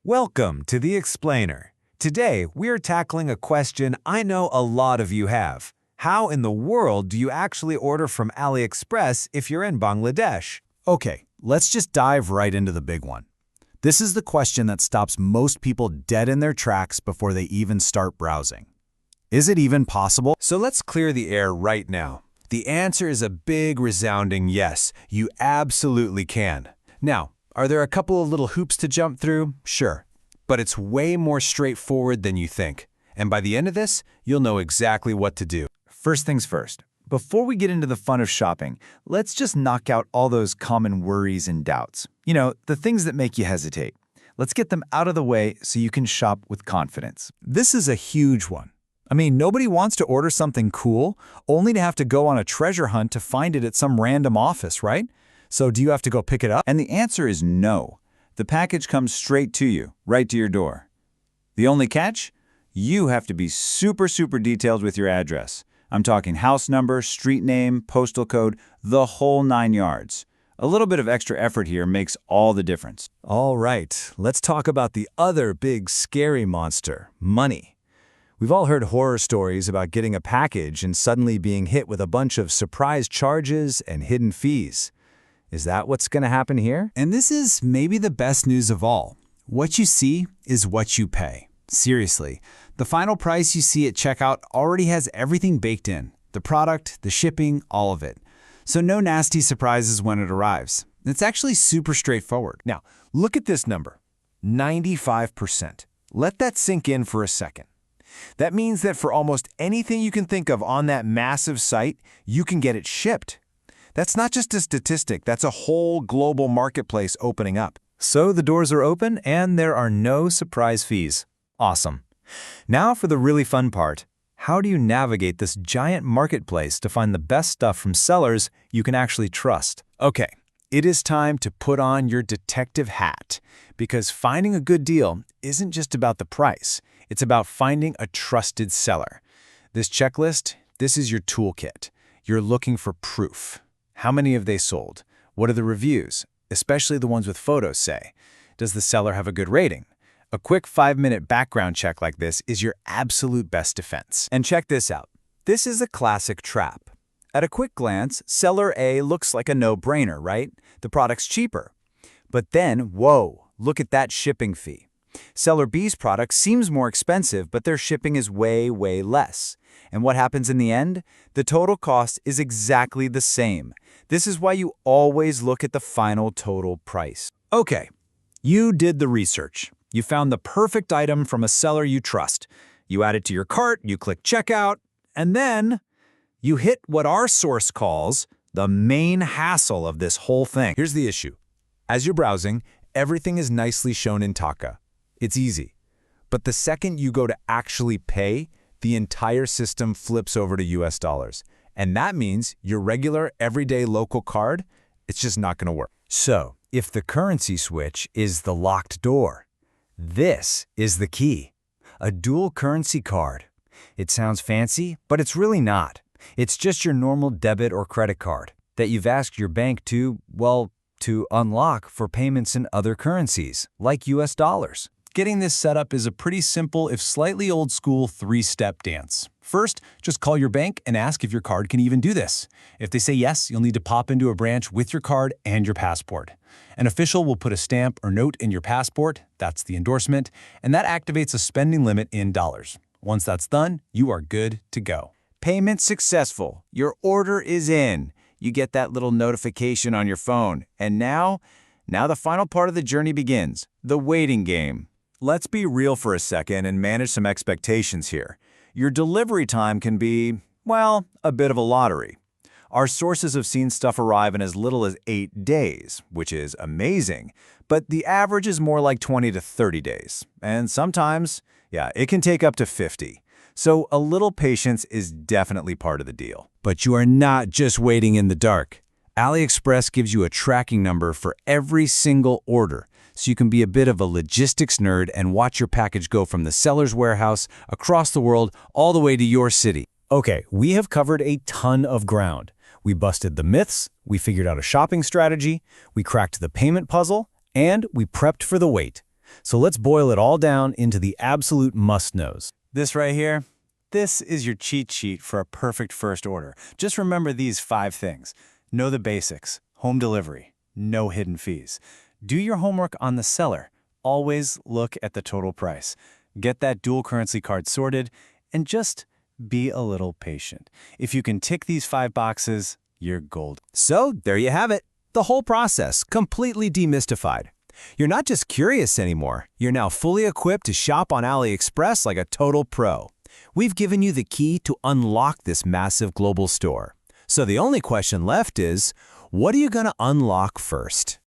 Welcome to The Explainer. Today, we're tackling a question I know a lot of you have. How in the world do you actually order from AliExpress if you're in Bangladesh? Okay, let's just dive right into the big one. This is the question that stops most people dead in their tracks before they even start browsing. Is it even possible? So let's clear the air right now. The answer is a big, resounding yes. You absolutely can. Now, are there a couple of little hoops to jump through? Sure. But it's way more straightforward than you think. And by the end of this, you'll know exactly what to do. First things first. Before we get into the fun of shopping, let's just knock out all those common worries and doubts. The things that make you hesitate. Let's get them out of the way so you can shop with confidence. This is a huge one. Nobody wants to order something cool only to have to go on a treasure hunt to find it at some random office, right? So do you have to go pick it up? And the answer is no. The package comes straight to you, right to your door. The only catch? You have to be super detailed with your address. I'm talking house number, street name, postal code, the whole 9 yards. A little bit of extra effort here makes all the difference. All right, let's talk about the other big scary monster, money. We've all heard horror stories about getting a package and suddenly being hit with a bunch of surprise charges and hidden fees. Is that what's going to happen here? And this is maybe the best news of all. What you see is what you pay. Seriously, the final price you see at checkout already has everything baked in. The product, the shipping, all of it. So no nasty surprises when it arrives. It's actually super straightforward. Now, look at this number, 95%. Let that sink in for a second. That means that for almost anything you can think of on that massive site, you can get it shipped. That's not just a statistic, that's a whole global marketplace opening up. So the doors are open and there are no surprise fees. Awesome. Now for the really fun part. How do you navigate this giant marketplace to find the best stuff from sellers you can actually trust? Okay, it is time to put on your detective hat, because finding a good deal isn't just about the price. It's about finding a trusted seller. This checklist, this is your toolkit. You're looking for proof. How many have they sold? What are the reviews, especially the ones with photos, say? Does the seller have a good rating? A quick 5-minute background check like this is your absolute best defense. And check this out. This is a classic trap. At a quick glance, seller A looks like a no-brainer, right? The product's cheaper. But then, whoa, look at that shipping fee. Seller B's product seems more expensive, but their shipping is way less. And what happens in the end? The total cost is exactly the same. This is why you always look at the final total price. Okay, you did the research. You found the perfect item from a seller you trust. You add it to your cart, you click checkout, and then you hit what our source calls the main hassle of this whole thing. Here's the issue. As you're browsing, everything is nicely shown in Taka. It's easy. But the second you go to actually pay, the entire system flips over to US dollars. And that means your regular, everyday local card, it's just not going to work. So, if the currency switch is the locked door, this is the key. A dual currency card. It sounds fancy, but it's really not. It's just your normal debit or credit card that you've asked your bank to unlock for payments in other currencies, like US dollars. Getting this set up is a pretty simple, if slightly old-school, 3-step dance. First, just call your bank and ask if your card can even do this. If they say yes, you'll need to pop into a branch with your card and your passport. An official will put a stamp or note in your passport, that's the endorsement, and that activates a spending limit in dollars. Once that's done, you are good to go. Payment successful. Your order is in. You get that little notification on your phone. And now the final part of the journey begins, the waiting game. Let's be real for a second and manage some expectations here. Your delivery time can be, well, a bit of a lottery. Our sources have seen stuff arrive in as little as 8 days, which is amazing, but the average is more like 20 to 30 days. And sometimes, it can take up to 50. So a little patience is definitely part of the deal. But you are not just waiting in the dark. AliExpress gives you a tracking number for every single order, so you can be a bit of a logistics nerd and watch your package go from the seller's warehouse across the world all the way to your city. Okay, we have covered a ton of ground. We busted the myths, we figured out a shopping strategy, we cracked the payment puzzle, and we prepped for the wait. So let's boil it all down into the absolute must-knows. This right here, this is your cheat sheet for a perfect first order. Just remember these 5 things. Know the basics. Home delivery. No hidden fees. Do your homework on the seller. Always look at the total price. Get that dual currency card sorted, and just be a little patient. If you can tick these 5 boxes, you're gold. So, there you have it. The whole process, completely demystified. You're not just curious anymore. You're now fully equipped to shop on AliExpress like a total pro. We've given you the key to unlock this massive global store. So the only question left is, what are you going to unlock first?